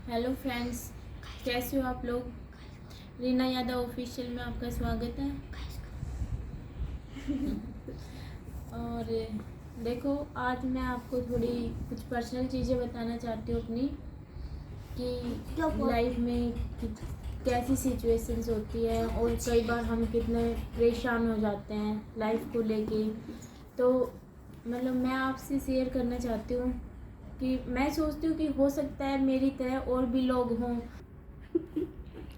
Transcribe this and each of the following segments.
Hello friends, कैसे हो आप लोग। रीना यादव ऑफिशियल में आपका स्वागत है। और देखो, आज मैं आपको थोड़ी कुछ पर्सनल चीज़ें बताना चाहती हूँ अपनी, कि लाइफ में कैसी सिचुएशंस होती है और कई बार हम कितने परेशान हो जाते हैं लाइफ को लेके। तो मतलब मैं आपसे शेयर करना चाहती हूँ कि मैं सोचती हूँ कि हो सकता है मेरी तरह और भी लोग हों।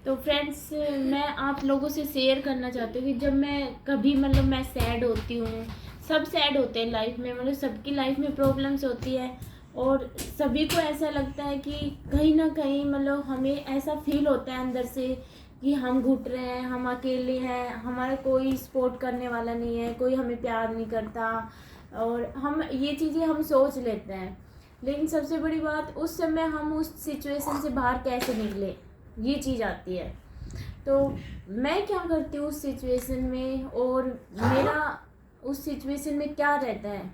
तो फ्रेंड्स, मैं आप लोगों से शेयर करना चाहती हूँ कि जब मैं कभी मैं सैड होती हूँ। सब सैड होते हैं लाइफ में, सबकी लाइफ में प्रॉब्लम्स होती है और सभी को ऐसा लगता है कि कहीं ना कहीं हमें ऐसा फील होता है अंदर से कि हम घुट रहे हैं, हम अकेले हैं, हमारा कोई सपोर्ट करने वाला नहीं है, कोई हमें प्यार नहीं करता। और हम ये चीज़ें हम सोच लेते हैं, लेकिन सबसे बड़ी बात उस समय हम उस सिचुएशन से बाहर कैसे निकले, ये चीज़ आती है। तो मैं क्या करती हूँ उस सिचुएशन में, और मेरा उस सिचुएशन में क्या रहता है।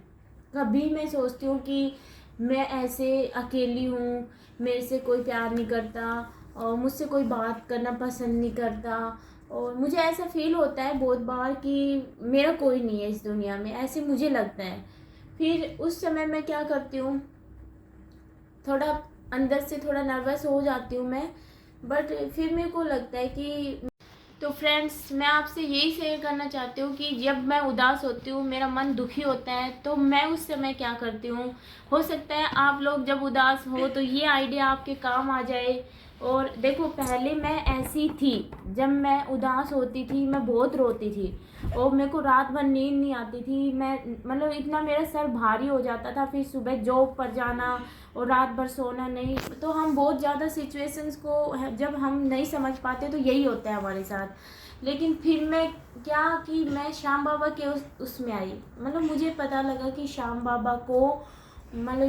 कभी मैं सोचती हूँ कि मैं ऐसे अकेली हूँ, मेरे से कोई प्यार नहीं करता और मुझसे कोई बात करना पसंद नहीं करता, और मुझे ऐसा फील होता है बहुत बार कि मेरा कोई नहीं है इस दुनिया में, ऐसे मुझे लगता है। फिर उस समय मैं क्या करती हूँ, थोड़ा अंदर से थोड़ा नर्वस हो जाती हूँ मैं, बट फिर मेरे को लगता है कि तो फ्रेंड्स, मैं आपसे यही शेयर करना चाहती हूँ कि जब मैं उदास होती हूँ, मेरा मन दुखी होता है, तो मैं उस समय क्या करती हूँ। हो सकता है आप लोग जब उदास हो तो ये आइडिया आपके काम आ जाए। और देखो, पहले मैं ऐसी थी, जब मैं उदास होती थी मैं बहुत रोती थी और मेरे को रात भर नींद नहीं आती थी। मैं इतना मेरा सर भारी हो जाता था, फिर सुबह जॉब पर जाना और रात भर सोना नहीं। तो हम बहुत ज़्यादा सिचुएशंस को जब हम नहीं समझ पाते तो यही होता है हमारे साथ। लेकिन फिर मैं क्या कि मैं श्याम बाबा के उसमें आई। मुझे पता लगा कि श्याम बाबा को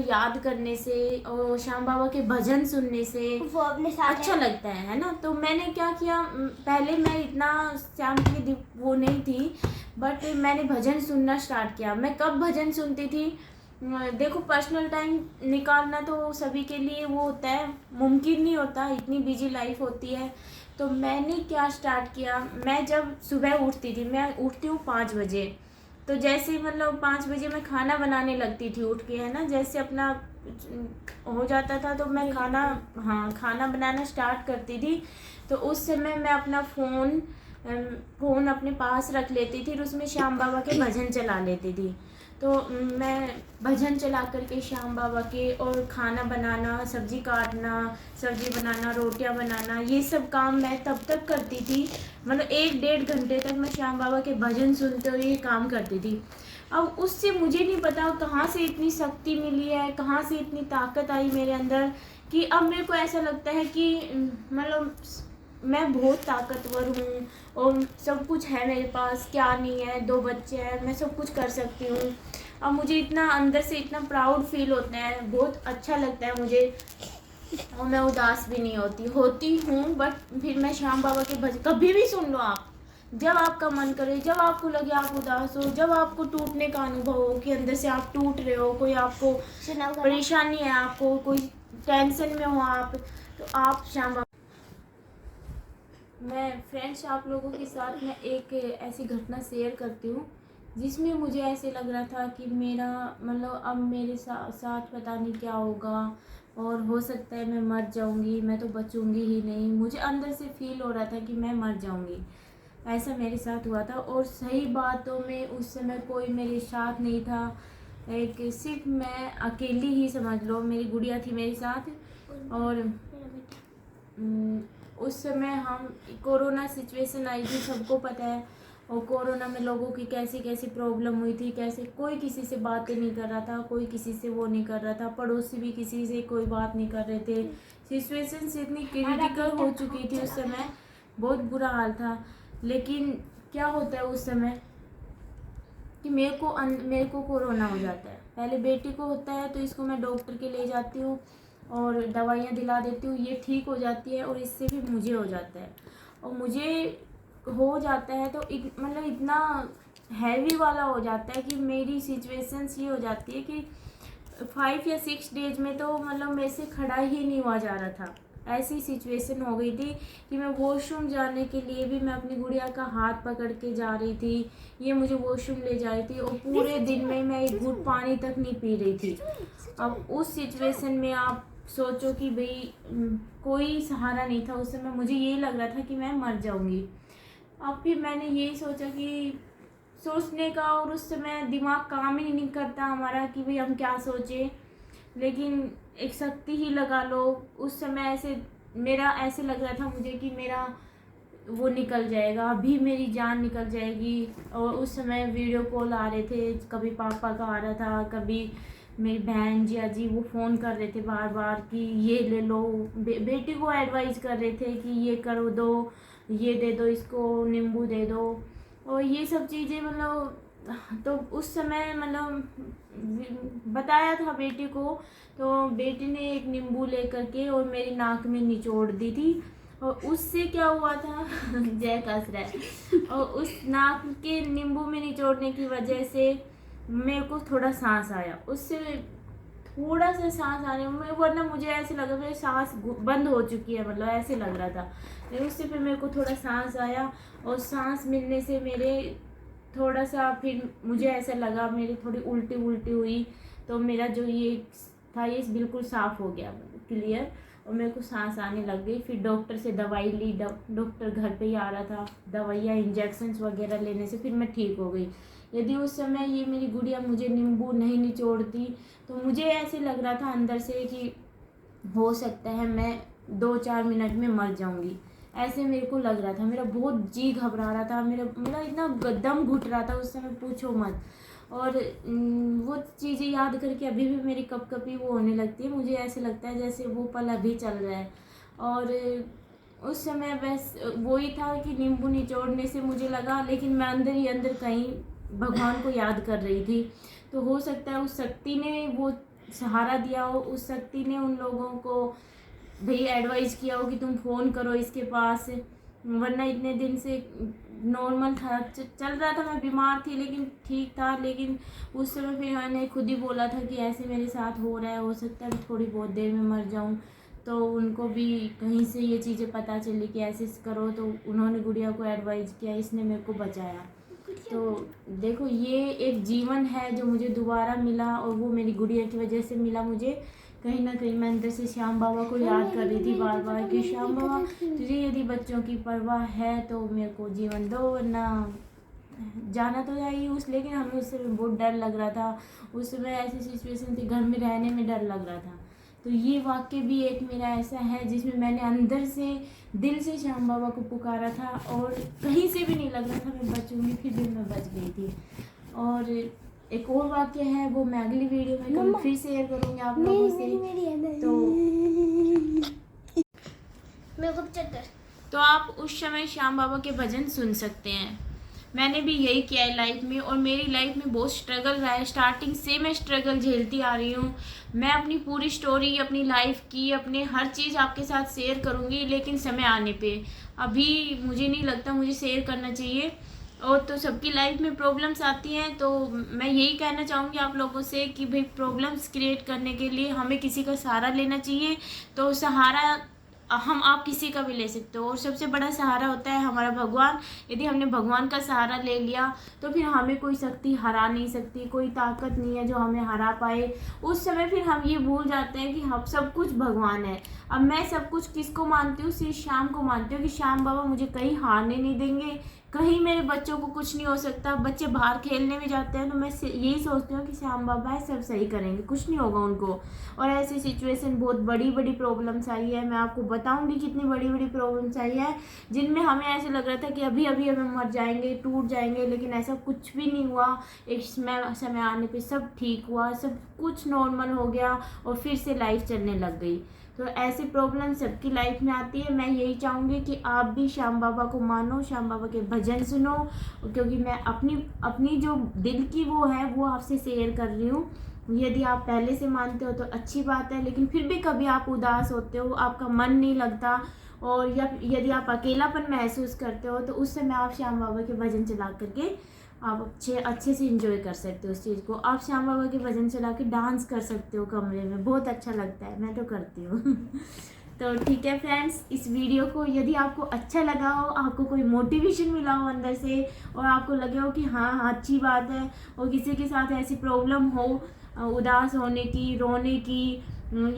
याद करने से और श्याम बाबा के भजन सुनने से वो अपने साथ अच्छा लगता है ना। तो मैंने क्या किया, पहले मैं इतना श्याम की वो नहीं थी, बट मैंने भजन सुनना स्टार्ट किया। मैं कब भजन सुनती थी, देखो, पर्सनल टाइम निकालना तो सभी के लिए वो होता है, मुमकिन नहीं होता, इतनी बिजी लाइफ होती है। तो मैंने क्या स्टार्ट किया, मैं जब सुबह उठती थी, मैं उठती हूँ 5 बजे। तो जैसे 5 बजे मैं खाना बनाने लगती थी उठ के, है ना, जैसे अपना हो जाता था तो मैं खाना बनाना स्टार्ट करती थी। तो उस समय मैं अपना फ़ोन अपने पास रख लेती थी और उसमें श्याम बाबा के भजन चला लेती थी। तो मैं भजन चला करके श्याम बाबा के, और खाना बनाना, सब्जी काटना, सब्जी बनाना, रोटियां बनाना, ये सब काम मैं तब तक करती थी। 1-1.5 घंटे तक मैं श्याम बाबा के भजन सुनते हुए काम करती थी। अब उससे मुझे नहीं पता कहाँ से इतनी शक्ति मिली है, कहाँ से इतनी ताकत आई मेरे अंदर, कि अब मेरे को ऐसा लगता है कि मैं बहुत ताकतवर हूँ और सब कुछ है मेरे पास, क्या नहीं है, 2 बच्चे हैं, मैं सब कुछ कर सकती हूँ। अब मुझे इतना अंदर से इतना प्राउड फील होता है, बहुत अच्छा लगता है मुझे। और मैं उदास भी नहीं होती हूँ, बट फिर मैं श्याम बाबा के भजन कभी भी सुन लो आप, जब आपका मन करे, जब आपको लगे आप उदास हो, जब आपको टूटने का अनुभव हो कि अंदर से आप टूट रहे हो, कोई आपको परेशानी है, आपको कोई टेंशन में हो आप, तो आप श्याम बाबा। मैं फ्रेंड्स, आप लोगों के साथ मैं एक ऐसी घटना शेयर करती हूँ जिसमें मुझे ऐसे लग रहा था कि मेरा अब मेरे साथ पता नहीं क्या होगा, और हो सकता है मैं मर जाऊँगी, मैं तो बचूँगी ही नहीं। मुझे अंदर से फील हो रहा था कि मैं मर जाऊँगी, ऐसा मेरे साथ हुआ था। और सही बातों में उस समय कोई मेरे साथ नहीं था, एक सिर्फ मैं अकेली ही समझ लो, मेरी गुड़िया थी मेरे साथ। और उस समय हम कोरोना सिचुएशन आई थी, सबको पता है, और कोरोना में लोगों की कैसी कैसी प्रॉब्लम हुई थी, कैसे कोई किसी से बातें नहीं कर रहा था, कोई किसी से वो नहीं कर रहा था, पड़ोसी भी किसी से कोई बात नहीं कर रहे थे। सिचुएशन इतनी क्रिटिकल हो चुकी थी उस समय, बहुत बुरा हाल था। लेकिन क्या होता है उस समय कि मेरे को कोरोना हो जाता है। पहले बेटी को होता है तो इसको मैं डॉक्टर के ले जाती हूँ और दवाइयाँ दिला देती हूँ, ये ठीक हो जाती है, और इससे भी मुझे हो जाता है। और मुझे हो जाता है तो इतना हैवी वाला हो जाता है कि मेरी सिचुएशंस ये हो जाती है कि 5 या 6 डेज में तो मेरे से खड़ा ही नहीं हुआ जा रहा था। ऐसी सिचुएशन हो गई थी कि मैं वॉशरूम जाने के लिए भी मैं अपनी गुड़िया का हाथ पकड़ के जा रही थी, ये मुझे वॉशरूम ले जा रही थी, और पूरे दिन में मैं एक घूंट पानी तक नहीं पी रही थी। अब उस सिचुएशन में आप सोचो कि भाई कोई सहारा नहीं था उस समय, मुझे यही लग रहा था कि मैं मर जाऊंगी। अब फिर मैंने यही सोचा कि सोचने का, और उस समय दिमाग काम ही नहीं करता हमारा कि भाई हम क्या सोचें, लेकिन एक शक्ति ही लगा लो। उस समय ऐसे मेरा ऐसे लग रहा था मुझे कि मेरा वो निकल जाएगा, अभी मेरी जान निकल जाएगी। और उस समय वीडियो कॉल आ रहे थे, कभी पापा का आ रहा था, कभी मेरी बहन जी वो फ़ोन कर रहे थे बार बार कि ये ले लो, बेटी को एडवाइस कर रहे थे कि ये करो दो, ये दे दो इसको, नींबू दे दो, और ये सब चीज़ें मतलब। तो उस समय मतलब बताया था बेटी को, तो बेटी ने एक नींबू ले करके और मेरी नाक में निचोड़ दी थी। और उससे क्या हुआ था जय कस रहा है, और उस नाक के नींबू में निचोड़ने की वजह से मेरे को थोड़ा सांस आया, उससे थोड़ा सा सांस आने में, वरना मुझे ऐसे लगा मेरी सांस बंद हो चुकी है, मतलब ऐसे लग रहा था। लेकिन उससे फिर मेरे को थोड़ा सांस आया, और सांस मिलने से मेरे थोड़ा सा फिर मुझे ऐसा लगा मेरी थोड़ी उल्टी हुई, तो मेरा जो ये था ये बिल्कुल साफ़ हो गया, क्लियर, और मेरे को सांस आने लग गई। फिर डॉक्टर से दवाई ली, डॉक्टर घर पे ही आ रहा था, दवाइयाँ इंजेक्शन्स वगैरह लेने से फिर मैं ठीक हो गई। यदि उस समय ये मेरी गुड़िया मुझे नींबू नहीं निचोड़ती तो मुझे ऐसे लग रहा था अंदर से कि हो सकता है मैं 2-4 मिनट में मर जाऊंगी, ऐसे मेरे को लग रहा था। मेरा बहुत जी घबरा रहा था, मेरा इतना दम घुट रहा था उस समय, पूछो मत। और वो चीज़ें याद करके अभी भी मेरी कपकपी वो होने लगती है, मुझे ऐसे लगता है जैसे वो पल अभी चल रहा है। और उस समय बस वही था कि नींबू निचोड़ने से मुझे लगा, लेकिन मैं अंदर ही अंदर कहीं भगवान को याद कर रही थी। तो हो सकता है उस शक्ति ने वो सहारा दिया हो, उस शक्ति ने उन लोगों को भाई एडवाइस किया हो कि तुम फ़ोन करो इसके पास, वरना इतने दिन से नॉर्मल था, चल रहा था, मैं बीमार थी लेकिन ठीक था। लेकिन उस समय फिर मैंने खुद ही बोला था कि ऐसे मेरे साथ हो रहा है, हो सकता है थोड़ी बहुत देर में मर जाऊं। तो उनको भी कहीं से ये चीज़ें पता चली कि ऐसे करो, तो उन्होंने गुड़िया को एडवाइस किया, इसने मेरे को बचाया। तो देखो ये एक जीवन है जो मुझे दोबारा मिला, और वो मेरी गुड़िया की वजह से मिला मुझे। कहीं ना कहीं मैं अंदर से श्याम बाबा को याद कर रही थी बार बार कि श्याम बाबा तुझे यदि बच्चों की परवाह है तो मेरे को जीवन दो, वरना जाना तो चाहिए उस। लेकिन हमें उससे बहुत डर लग रहा था, उस समय ऐसी सिचुएशन थी, घर में रहने में डर लग रहा था। तो ये वाक्य भी एक मेरा ऐसा है जिसमें मैंने अंदर से दिल से श्याम बाबा को पुकारा था, और कहीं से भी नहीं लग रहा था मैं बचूंगी, फिर भी मैं बच गई थी। और एक और वाक्य है, वो मैं अगली वीडियो में कभी फिर शेयर करूँगी आप लोगों से। तो आप उस समय श्याम बाबा के भजन सुन सकते हैं। मैंने भी यही किया है लाइफ में, और मेरी लाइफ में बहुत स्ट्रगल रहा है, स्टार्टिंग से मैं स्ट्रगल झेलती आ रही हूँ। मैं अपनी पूरी स्टोरी, अपनी लाइफ की, अपने हर चीज़ आपके साथ शेयर करूँगी, लेकिन समय आने पे, अभी मुझे नहीं लगता मुझे शेयर करना चाहिए। और तो सबकी लाइफ में प्रॉब्लम्स आती हैं, तो मैं यही कहना चाहूँगी आप लोगों से कि भाई प्रॉब्लम्स क्रिएट करने के लिए हमें किसी का सहारा लेना चाहिए। तो सहारा आप किसी का भी ले सकते हो, और सबसे बड़ा सहारा होता है हमारा भगवान। यदि हमने भगवान का सहारा ले लिया तो फिर हमें कोई शक्ति हरा नहीं सकती, कोई ताकत नहीं है जो हमें हरा पाए। उस समय फिर हम ये भूल जाते हैं कि हम सब कुछ भगवान है। अब मैं सब कुछ किसको मानती हूँ? श्री श्याम को मानती हूँ कि श्याम बाबा मुझे कहीं हारने नहीं देंगे, कहीं मेरे बच्चों को कुछ नहीं हो सकता। बच्चे बाहर खेलने में जाते हैं तो मैं यही सोचती हूँ कि श्याम बाबा है, सब सही करेंगे, कुछ नहीं होगा उनको। और ऐसी सिचुएशन बहुत बड़ी बड़ी प्रॉब्लम्स आई है, मैं आपको बताऊंगी कितनी बड़ी बड़ी प्रॉब्लम्स आई है, जिनमें हमें ऐसे लग रहा था कि अभी अभी हमें मर जाएंगे, टूट जाएंगे, लेकिन ऐसा कुछ भी नहीं हुआ। एक समय आने पे सब ठीक हुआ, सब कुछ नॉर्मल हो गया, और फिर से लाइफ चलने लग गई। तो ऐसी प्रॉब्लम सबकी लाइफ में आती है। मैं यही चाहूँगी कि आप भी श्याम बाबा को मानो, श्याम बाबा के भजन सुनो, क्योंकि मैं अपनी जो दिल की वो है वो आपसे शेयर कर रही हूँ। यदि आप पहले से मानते हो तो अच्छी बात है, लेकिन फिर भी कभी आप उदास होते हो, आपका मन नहीं लगता, और या यदि आप अकेलापन महसूस करते हो, तो उस समय आप श्याम बाबा के भजन चला करके आप अच्छे से इंजॉय कर सकते हो उस चीज़ को। आप श्याम बाबा के भजन चला के डांस कर सकते हो कमरे में, बहुत अच्छा लगता है, मैं तो करती हूँ। तो ठीक है फ्रेंड्स, इस वीडियो को यदि आपको अच्छा लगा हो, आपको कोई मोटिवेशन मिला हो अंदर से, और आपको लगे हो कि हाँ अच्छी बात है, और किसी के साथ ऐसी प्रॉब्लम हो उदास होने की, रोने की,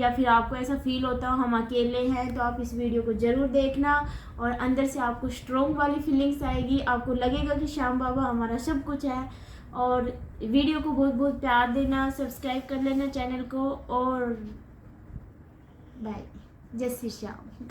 या फिर आपको ऐसा फील होता हो हम अकेले हैं, तो आप इस वीडियो को ज़रूर देखना और अंदर से आपको स्ट्रॉन्ग वाली फीलिंग्स आएगी। आपको लगेगा कि श्याम बाबा हमारा सब कुछ है। और वीडियो को बहुत बहुत प्यार देना, सब्सक्राइब कर लेना चैनल को, और बाय, जय श्री श्याम।